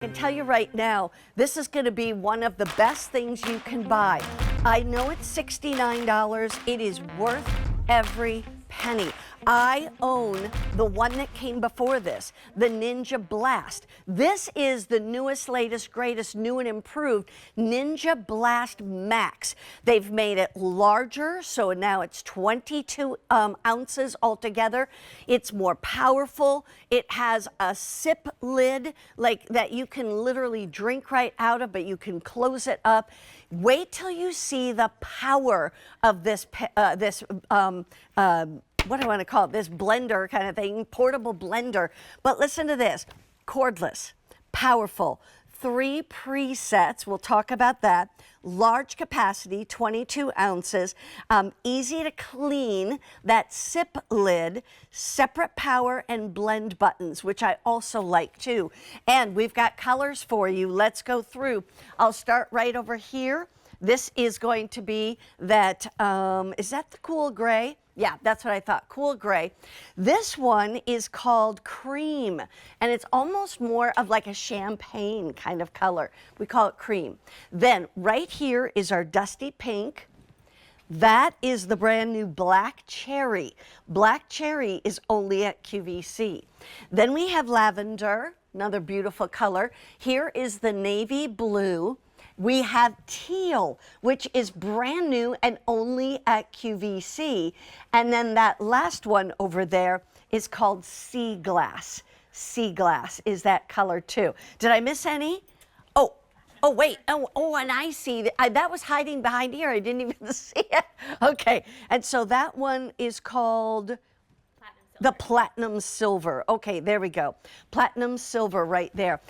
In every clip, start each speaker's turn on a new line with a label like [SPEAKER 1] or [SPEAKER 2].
[SPEAKER 1] I can tell you right now, this is going to be one of the best things you can buy. I know it's $69. It is worth every penny. I own the one that came before this, the Ninja Blast. This is the newest, latest, greatest, new and improved Ninja Blast Max. They've made it larger, so now it's 22 ounces altogether. It's more powerful. It has a sip lid like that you can literally drink right out of, but you can close it up. Wait till you see the power of this what do I want to call it? This blender kind of thing, portable blender. But listen to this, cordless, powerful, 3 presets, we'll talk about that, large capacity, 22 ounces, easy to clean, that sip lid, separate power and blend buttons, which I also like too. And we've got colors for you. Let's go through. I'll start right over here. This is going to be that, is that the cool gray? Yeah, that's what I thought, cool gray. This one is called cream, and it's almost more of like a champagne kind of color. We call it cream. Then right here is our dusty pink. That is the brand new black cherry. Black cherry is only at QVC. Then we have lavender, another beautiful color. Here is the navy blue. We have teal, which is brand new and only at QVC. And then that last one over there is called sea glass. Sea glass is that color too. Did I miss any? Oh, wait. Oh, and I see that was hiding behind here. I didn't even see it. Okay, and so that one is called the platinum silver. Okay, there we go. Platinum silver right there.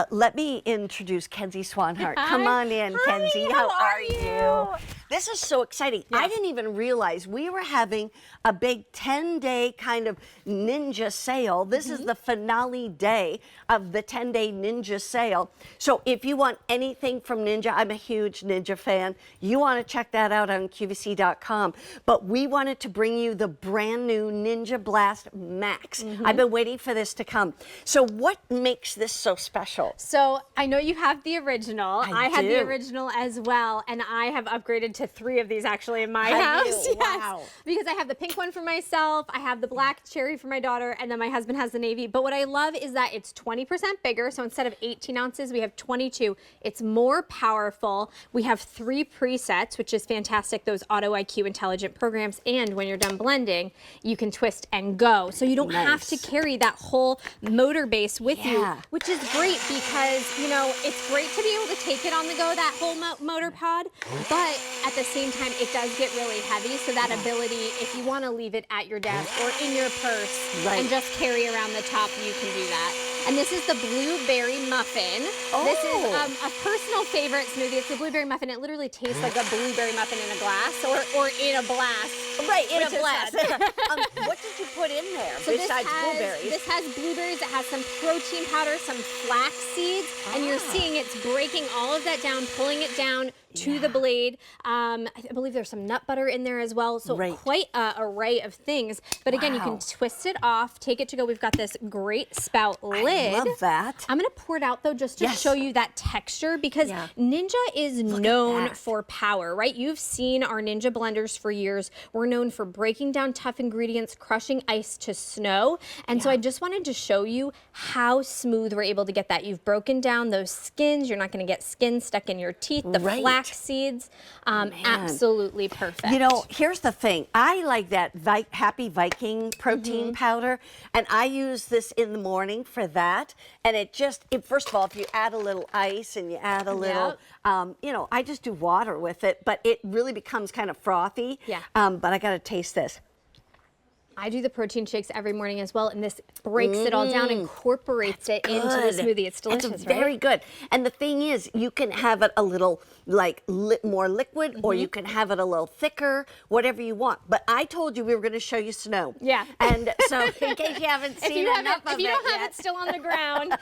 [SPEAKER 1] Let me introduce Kenzie Swanhart. Come on in, Kenzie.
[SPEAKER 2] How are you?
[SPEAKER 1] This is so exciting. Yeah. I didn't even realize we were having a big 10-day kind of ninja sale. This is the finale day of the 10-day ninja sale. So if you want anything from Ninja, I'm a huge Ninja fan. You want to check that out on QVC.com. But we wanted to bring you the brand new Ninja Blast Max. I've been waiting for this to come. So what makes this so special?
[SPEAKER 2] So I know you have the original. I have the original as well, and I have upgraded to 3 of these actually in my house.
[SPEAKER 1] Yes. Wow.
[SPEAKER 2] Because I have the pink one for myself, I have the black cherry for my daughter, and then my husband has the navy. But what I love is that it's 20% bigger, so instead of 18 ounces, we have 22. It's more powerful. We have 3 presets, which is fantastic, those Auto IQ intelligent programs, and when you're done blending, you can twist and go. So you don't have to carry that whole motor base with you, which is great because, you know, it's great to be able to take it on the go, that whole motor pod, but at the same time, it does get really heavy. So that ability, if you want to leave it at your desk or in your purse and just carry around the top, you can do that. And this is the blueberry muffin. This is a personal favorite smoothie. It's the blueberry muffin. It literally tastes like a blueberry muffin in a glass or in a blast.
[SPEAKER 1] Right, in a blast. What did you put in there besides blueberries?
[SPEAKER 2] This has blueberries. It has some protein powder, some flax seeds, and you're seeing it's breaking all of that down, pulling it down to the blade. I believe there's some nut butter in there as well. So quite an array of things. But again, you can twist it off, take it to go. We've got this great spout lid.
[SPEAKER 1] I love that.
[SPEAKER 2] I'm going to pour it out though just to show you that texture because Ninja is known for power, right? You've seen our Ninja blenders for years. We're known for breaking down tough ingredients, crushing ice to snow. And so I just wanted to show you how smooth we're able to get that. You've broken down those skins. You're not going to get skin stuck in your teeth. The flax seeds, absolutely perfect.
[SPEAKER 1] You know, here's the thing. I like that Happy Viking protein powder, and I use this in the morning for that. And it just, first of all, if you add a little ice and you add a little, you know, I just do water with it, but it really becomes kind of frothy. But I got to taste this.
[SPEAKER 2] I do the protein shakes every morning as well, and this breaks it all down, incorporates it into the smoothie. It's delicious,
[SPEAKER 1] it's very good. And the thing is, you can have it a little like more liquid, or you can have it a little thicker, whatever you want. But I told you we were going to show you snow.
[SPEAKER 2] Yeah.
[SPEAKER 1] And so in case you haven't seen enough of it,
[SPEAKER 2] if you don't have it still on the ground,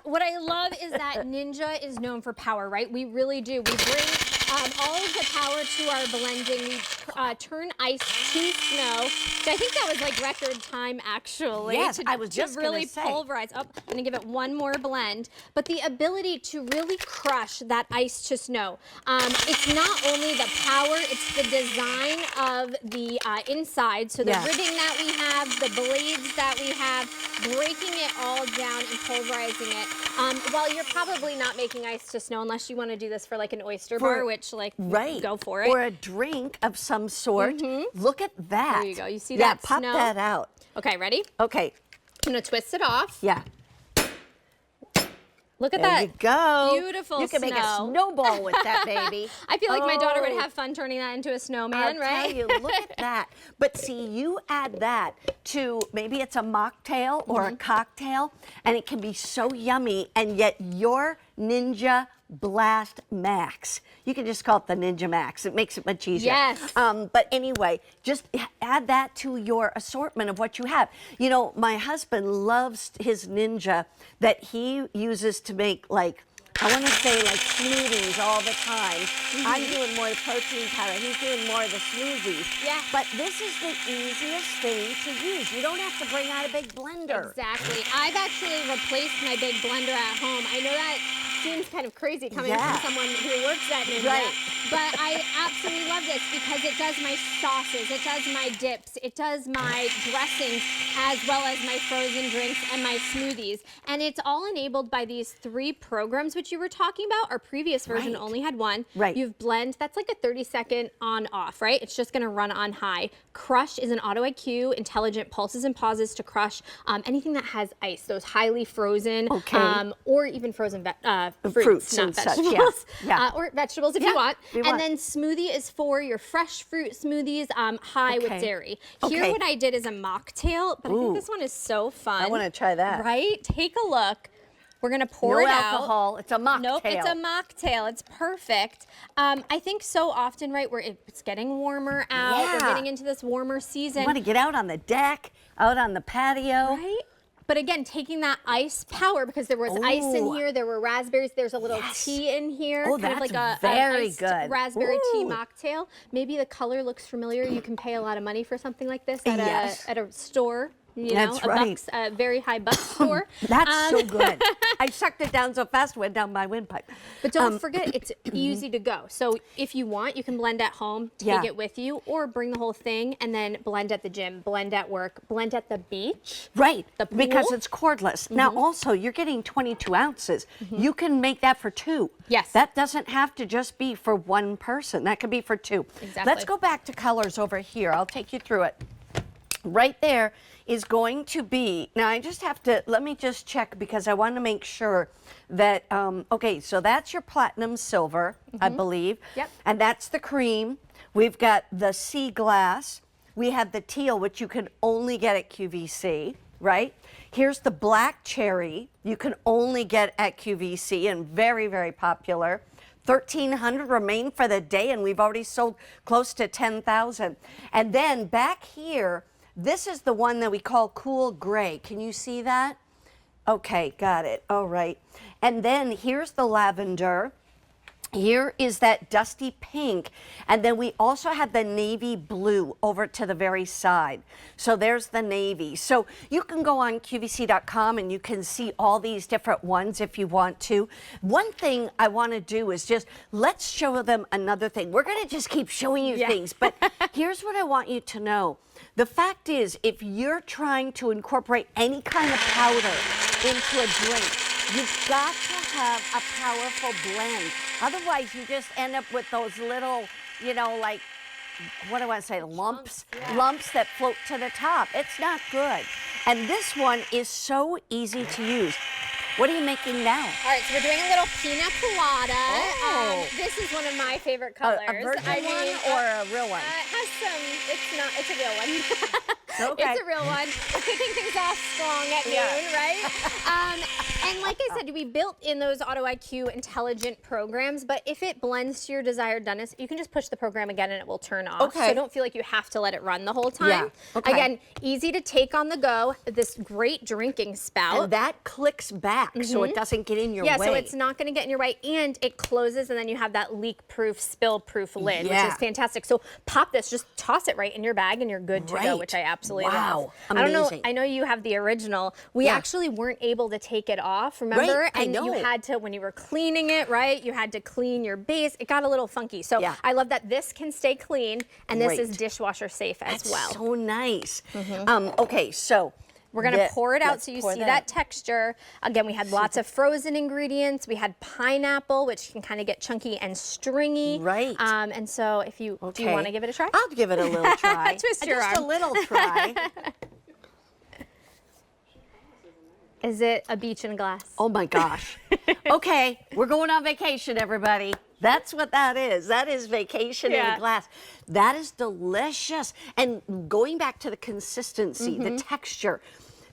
[SPEAKER 2] what I love is that Ninja is known for power, right? We really do. We bring all of the power to our blending. We turn ice to snow. So I think that was like record time, actually.
[SPEAKER 1] Yes, I was just
[SPEAKER 2] to really
[SPEAKER 1] gonna say.
[SPEAKER 2] pulverize. Oh, I'm gonna give it one more blend. But the ability to really crush that ice to snow. It's not only the power, it's the design of the inside. So the ribbing that we have, the blades that we have, breaking it all down and pulverizing it. While you're probably not making ice to snow unless you want to do this for like an oyster bar, which like go for it.
[SPEAKER 1] Or a drink of some sort. Look at that.
[SPEAKER 2] There you go. You see
[SPEAKER 1] yeah,
[SPEAKER 2] that
[SPEAKER 1] pop
[SPEAKER 2] snow?
[SPEAKER 1] that out.
[SPEAKER 2] Okay, ready?
[SPEAKER 1] Okay.
[SPEAKER 2] I'm gonna twist it off.
[SPEAKER 1] Yeah.
[SPEAKER 2] Look at
[SPEAKER 1] There
[SPEAKER 2] that.
[SPEAKER 1] you go.
[SPEAKER 2] Beautiful
[SPEAKER 1] You can make a snowball with that, baby.
[SPEAKER 2] I feel like my daughter would have fun turning that into a snowman,
[SPEAKER 1] I'll
[SPEAKER 2] right?
[SPEAKER 1] tell you, look at that. But see, you add that to maybe it's a mocktail or a cocktail, and it can be so yummy, and yet your Ninja Blast Max. You can just call it the Ninja Max. It makes it much easier.
[SPEAKER 2] Yes.
[SPEAKER 1] But anyway, just add that to your assortment of what you have. You know, my husband loves his Ninja that he uses to make like, I want to say like smoothies all the time. I'm doing more the protein powder. He's doing more of the smoothies.
[SPEAKER 2] Yeah.
[SPEAKER 1] But this is the easiest thing to use. You don't have to bring out a big blender.
[SPEAKER 2] Exactly. I've actually replaced my big blender at home. I know that seems kind of crazy coming from someone who works at Ninja, but I absolutely love this because it does my sauces, it does my dips, it does my dressings, as well as my frozen drinks and my smoothies. And it's all enabled by these 3 programs which you were talking about. Our previous version only had one. You've blend, that's like a 30-second on-off, right? It's just gonna run on high. Crush is an auto IQ, intelligent pulses and pauses to crush anything that has ice, those highly frozen or even frozen fruits, not
[SPEAKER 1] and
[SPEAKER 2] vegetables.
[SPEAKER 1] such,
[SPEAKER 2] or vegetables if you want. And then smoothie is for your fresh fruit smoothies, high with dairy. Here what I did is a mocktail, but I think this one is so fun.
[SPEAKER 1] I want to try that.
[SPEAKER 2] Right? Take a look. We're gonna pour it out.
[SPEAKER 1] No alcohol. It's a mocktail.
[SPEAKER 2] Nope, it's a mocktail. It's perfect. I think so often, right, where it's getting warmer out. We're getting into this warmer season.
[SPEAKER 1] You want to get out on the deck, out on the patio.
[SPEAKER 2] Right? But again, taking that ice power, because there was ice in here, there were raspberries, there's a little tea in here.
[SPEAKER 1] Oh,
[SPEAKER 2] kind of
[SPEAKER 1] that's
[SPEAKER 2] like a
[SPEAKER 1] very
[SPEAKER 2] iced
[SPEAKER 1] good.
[SPEAKER 2] Raspberry tea mocktail. Maybe the color looks familiar. You can pay a lot of money for something like this at a store. You know, a very high bucks store.
[SPEAKER 1] That's so good. I sucked it down so fast, went down my windpipe.
[SPEAKER 2] But don't forget, it's easy to go. So if you want, you can blend at home, take it with you, or bring the whole thing and then blend at the gym, blend at work, blend at the beach.
[SPEAKER 1] Right,
[SPEAKER 2] the pool.
[SPEAKER 1] because it's cordless. Now also, you're getting 22 ounces. You can make that for 2.
[SPEAKER 2] Yes.
[SPEAKER 1] That doesn't have to just be for one person. That could be for 2.
[SPEAKER 2] Exactly.
[SPEAKER 1] Let's go back to colors over here. I'll take you through it. Right there is going to be, now I just have to, let me just check because I want to make sure that, okay, so that's your platinum silver, I believe.
[SPEAKER 2] Yep.
[SPEAKER 1] And that's the cream. We've got the sea glass. We have the teal, which you can only get at QVC, right? Here's the black cherry. You can only get at QVC and very, very popular. 1,300 remain for the day, and we've already sold close to 10,000. And then back here, this is the one that we call cool gray. Can you see that? Okay, got it. All right. And then here's the lavender. Here is that dusty pink. And then we also have the navy blue over to the very side. So there's the navy. So you can go on QVC.com and you can see all these different ones if you want to. One thing I want to do is just, let's show them another thing. We're going to just keep showing you things, but here's what I want you to know. The fact is, if you're trying to incorporate any kind of powder into a drink, you've got to have a powerful blend. Otherwise, you just end up with those little, you know, like, what do I want to say, lumps that float to the top. It's not good. And this one is so easy to use. What are you making now?
[SPEAKER 2] All right, so we're doing a little pina colada.
[SPEAKER 1] Oh.
[SPEAKER 2] This is one of my favorite colors.
[SPEAKER 1] A virgin one or a real one?
[SPEAKER 2] It has some, it's a real one.
[SPEAKER 1] Okay.
[SPEAKER 2] It's a real one. We're kicking things off strong at noon, right? And like I said, we built in those Auto IQ intelligent programs, but if it blends to your desired doneness, you can just push the program again and it will turn off.
[SPEAKER 1] Okay.
[SPEAKER 2] So don't feel like you have to let it run the whole time.
[SPEAKER 1] Yeah. Okay.
[SPEAKER 2] Again, easy to take on the go. This great drinking spout.
[SPEAKER 1] And that clicks back so it doesn't get in your way.
[SPEAKER 2] Yeah, so it's not going to get in your way, and it closes, and then you have that leak-proof, spill-proof lid, which is fantastic. So pop this, just toss it right in your bag, and you're good to go, which I absolutely love.
[SPEAKER 1] Amazing.
[SPEAKER 2] I don't know, I know you have the original. We actually weren't able to take it off, remember?
[SPEAKER 1] Right, I
[SPEAKER 2] and
[SPEAKER 1] know.
[SPEAKER 2] you had to, when you were cleaning it, right, you had to clean your base. It got a little funky. So I love that this can stay clean, and this is dishwasher safe as well.
[SPEAKER 1] That's so nice. Okay, so
[SPEAKER 2] we're going to pour it out so you see that texture. Again, we had lots of frozen ingredients. We had pineapple, which can kind of get chunky and stringy.
[SPEAKER 1] Right.
[SPEAKER 2] And so if you, do you want to give it a try?
[SPEAKER 1] I'll give it a little try.
[SPEAKER 2] Twist your arm.
[SPEAKER 1] Just a little try.
[SPEAKER 2] Is it a beach in a glass?
[SPEAKER 1] Oh my gosh. Okay, we're going on vacation, everybody. That's what that is. That is vacation in a glass. That is delicious. And going back to the consistency, the texture,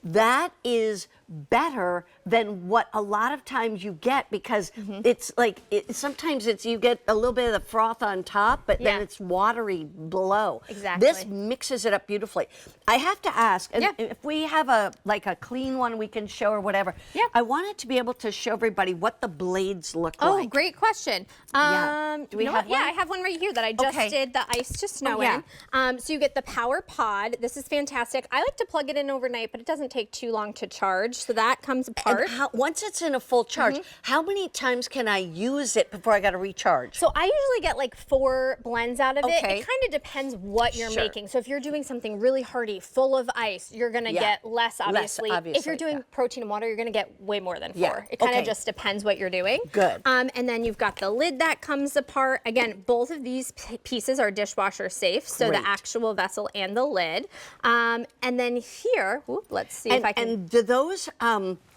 [SPEAKER 1] that is better than what a lot of times you get, because it's like sometimes it's you get a little bit of the froth on top, but then it's watery below.
[SPEAKER 2] Exactly.
[SPEAKER 1] This mixes it up beautifully. I have to ask, and if we have a clean one we can show or whatever, I wanted to be able to show everybody what the blades look like.
[SPEAKER 2] Oh, great question.
[SPEAKER 1] Do we have one?
[SPEAKER 2] Yeah, I have one right here that I just did the ice to snow in. So you get the power pod. This is fantastic. I like to plug it in overnight, but it doesn't take too long to charge. So that comes apart.
[SPEAKER 1] And once it's in a full charge, how many times can I use it before I got to recharge?
[SPEAKER 2] So I usually get like 4 blends out of it.
[SPEAKER 1] Okay.
[SPEAKER 2] It kind of depends what you're making. So if you're doing something really hearty, full of ice, you're going to get less, obviously. If you're doing protein and water, you're going to get way more than 4. It kind of just depends what you're doing.
[SPEAKER 1] Good.
[SPEAKER 2] And then you've got the lid that comes apart. Again, both of these pieces are dishwasher safe. So the actual vessel and the lid. And then here, let's see if I can.
[SPEAKER 1] And do those,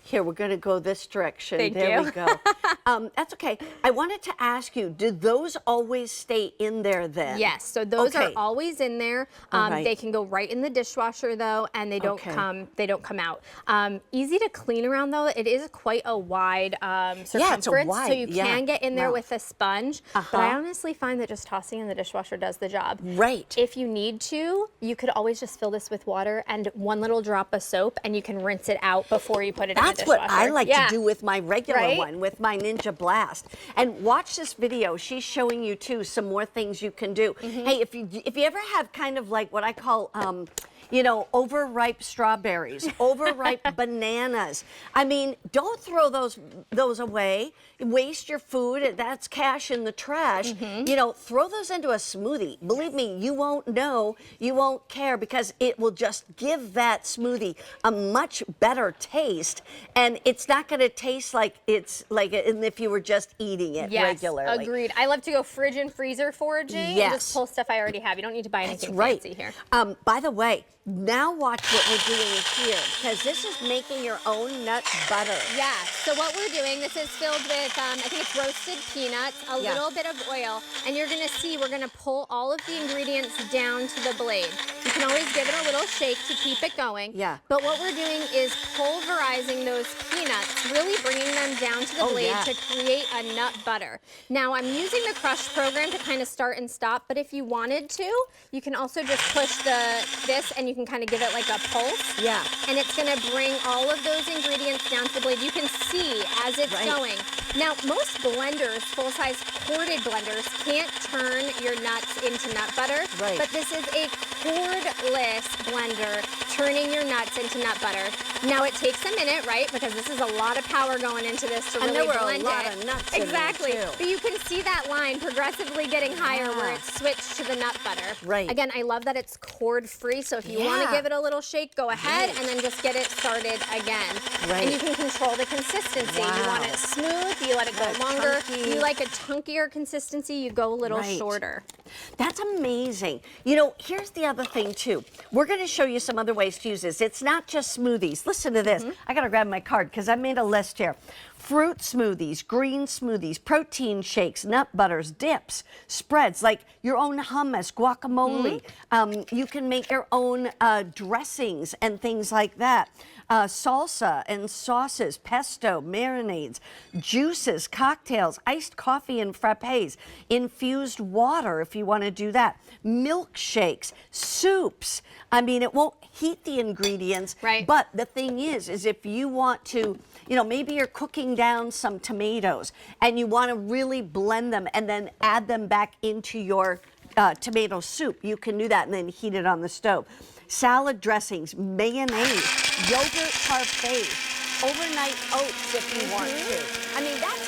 [SPEAKER 1] here, we're going to go this direction.
[SPEAKER 2] Thank
[SPEAKER 1] there
[SPEAKER 2] you.
[SPEAKER 1] we go. That's okay. I wanted to ask you, do those always stay in there then?
[SPEAKER 2] Yes, so those are always in there.
[SPEAKER 1] Right.
[SPEAKER 2] They can go right in the dishwasher though, and they don't come out. Easy to clean around though. It is quite a wide circumference, so you can get in there with a sponge. But I honestly find that just tossing in the dishwasher does the job.
[SPEAKER 1] Right.
[SPEAKER 2] If you need to, you could always just fill this with water and 1 little drop of soap, and you can rinse it out before you put it in the dishwasher.
[SPEAKER 1] That's what I like to do with my regular one, with my Ninja Blast. And watch this video. She's showing you too some more things you can do. Hey, if you ever have kind of like what I call you know, overripe strawberries, overripe bananas. I mean, don't throw those away. Waste your food. That's cash in the trash. You know, throw those into a smoothie. Believe me, you won't know, you won't care, because it will just give that smoothie a much better taste, and it's not going to taste like it's like if you were just eating it regularly.
[SPEAKER 2] Agreed. I love to go fridge and freezer foraging and just pull stuff I already have. You don't need to buy anything fancy here.
[SPEAKER 1] By the way, now watch what we're doing here, because this is making your own nut butter.
[SPEAKER 2] Yeah, so what we're doing, this is filled with, I think it's roasted peanuts, a little bit of oil, and you're gonna see we're gonna pull all of the ingredients down to the blade. You can always give it a little shake to keep it going. But what we're doing is pulverizing those peanuts, really bringing them down to the blade to create a nut butter. Now I'm using the crush program to kind of start and stop, but if you wanted to, you can also just push this and you can kind of give it like a pulse. And it's going to bring all of those ingredients down to the blade. You can see as it's going. Now, most blenders, full-size corded blenders, can't turn your nuts into nut butter. But this is a cordless blender turning your nuts into nut butter. Now, it takes a minute, right? Because this is a lot of power going into this to really blend it.
[SPEAKER 1] And there were a lot of nuts in there, too.
[SPEAKER 2] But you can see that line progressively getting higher where it's switched to the nut butter. Again, I love that it's cord-free, so if you want to give it a little shake, go ahead and then just get it started again. And you can control the consistency. You want it smooth, you let it go longer. You like a chunkier consistency, you go a little shorter.
[SPEAKER 1] That's amazing. You know, here's the other thing too. We're going to show you some other ways to use this. It's not just smoothies. Listen to this. I got to grab my card because I made a list here. fruit smoothies, green smoothies, protein shakes, nut butters, dips, spreads, like your own hummus, guacamole. You can make your own dressings and things like that. Salsa and sauces, pesto, marinades, juices, cocktails, iced coffee and frappes, infused water if you want to do that, milkshakes, soups. I mean, it won't heat the ingredients,
[SPEAKER 2] right?
[SPEAKER 1] But the thing is if you want to, you know, maybe you're cooking down some tomatoes and you want to really blend them and then add them back into your tomato soup, you can do that and then heat it on the stove. Salad dressings, mayonnaise, yogurt parfaits, overnight oats if you want to. I mean, that